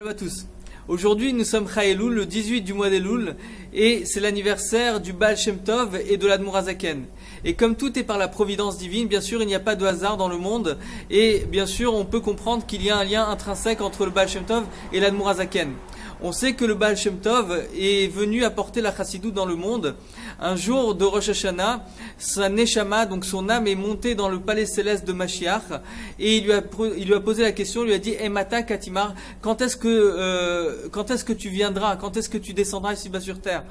Salut à tous. Aujourd'hui nous sommes Chayeloul, le 18 du mois d'Elul, et c'est l'anniversaire du Baal Shem Tov et de l'Admour Hazaken. Et comme tout est par la providence divine, bien sûr il n'y a pas de hasard dans le monde, et bien sûr on peut comprendre qu'il y a un lien intrinsèque entre le Baal Shem Tov et l'Admour Hazaken. On sait que le Baal Shem Tov est venu apporter la Chassidoute dans le monde. Un jour de Rosh Hashanah, sa Neshama, donc son âme, est montée dans le palais céleste de Mashiach et il lui a posé la question, il lui a dit Emata Katimar, quand est-ce que tu viendras, quand est-ce que tu descendras ici-bas sur terre?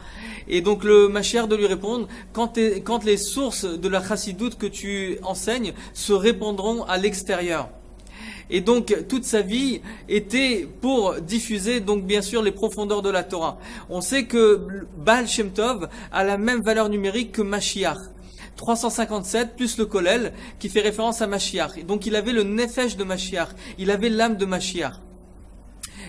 Et donc le Mashiach de lui répondre quand les sources de la Chassidoute que tu enseignes se répandront à l'extérieur. Et donc toute sa vie était pour diffuser donc bien sûr les profondeurs de la Torah. On sait que Baal Shem Tov a la même valeur numérique que Mashiach. 357 plus le Kollel qui fait référence à Mashiach. Et donc il avait le Nefesh de Mashiach, il avait l'âme de Mashiach.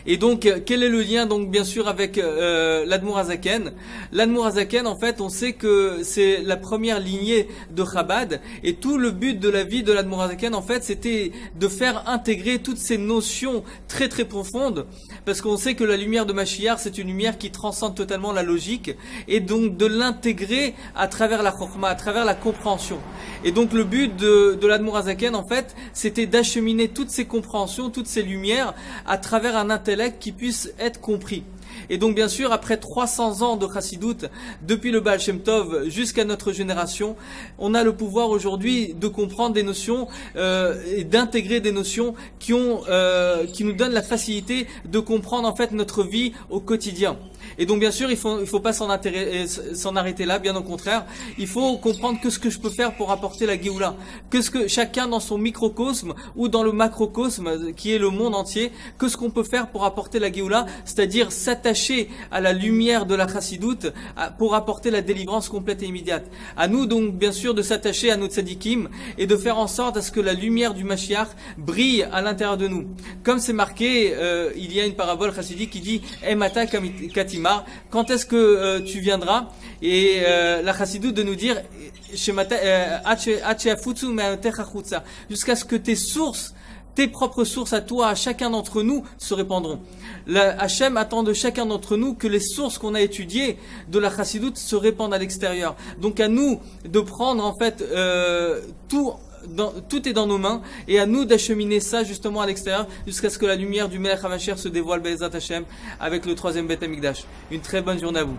Et donc, quel est le lien donc bien sûr avec l'Admour Hazaken? L'Admour Hazaken, en fait, on sait que c'est la première lignée de Chabad, et tout le but de la vie de l'Admour Hazaken, en fait, c'était de faire intégrer toutes ces notions très très profondes, parce qu'on sait que la lumière de Mashiach, c'est une lumière qui transcende totalement la logique, et donc de l'intégrer à travers la Chokhmah, à travers la compréhension. Et donc le but de l'Admour Hazaken, en fait, c'était d'acheminer toutes ces compréhensions, toutes ces lumières à travers un intellect qui puisse être compris. Et donc bien sûr, après 300 ans de Chassidoute, depuis le Baal Shem Tov jusqu'à notre génération, on a le pouvoir aujourd'hui de comprendre des notions et d'intégrer des notions qui nous donnent la facilité de comprendre en fait notre vie au quotidien. Et donc bien sûr, il faut pas s'en arrêter là, bien au contraire. Il faut comprendre que ce que je peux faire pour apporter la Géoula, que ce que chacun dans son microcosme ou dans le macrocosme qui est le monde entier, que ce qu'on peut faire pour apporter la Géoula, c'est-à-dire s'attacher à la lumière de la Chassidoute pour apporter la délivrance complète et immédiate. À nous donc bien sûr de s'attacher à nos tzadikim et de faire en sorte à ce que la lumière du Mashiach brille à l'intérieur de nous. Comme c'est marqué, il y a une parabole chassidique qui dit Emata Katimar, quand est-ce que tu viendras? Et la Chassidoute de nous dire jusqu'à ce que tes sources, tes propres sources à toi, à chacun d'entre nous, se répandront. Hachem attend de chacun d'entre nous que les sources qu'on a étudiées de la Chassidoute se répandent à l'extérieur. Donc à nous de prendre en fait tout est dans nos mains, et à nous d'acheminer ça justement à l'extérieur jusqu'à ce que la lumière du Melech HaMashiach se dévoile Be'ezrat Hashem avec le troisième Beth Amikdash. Une très bonne journée à vous.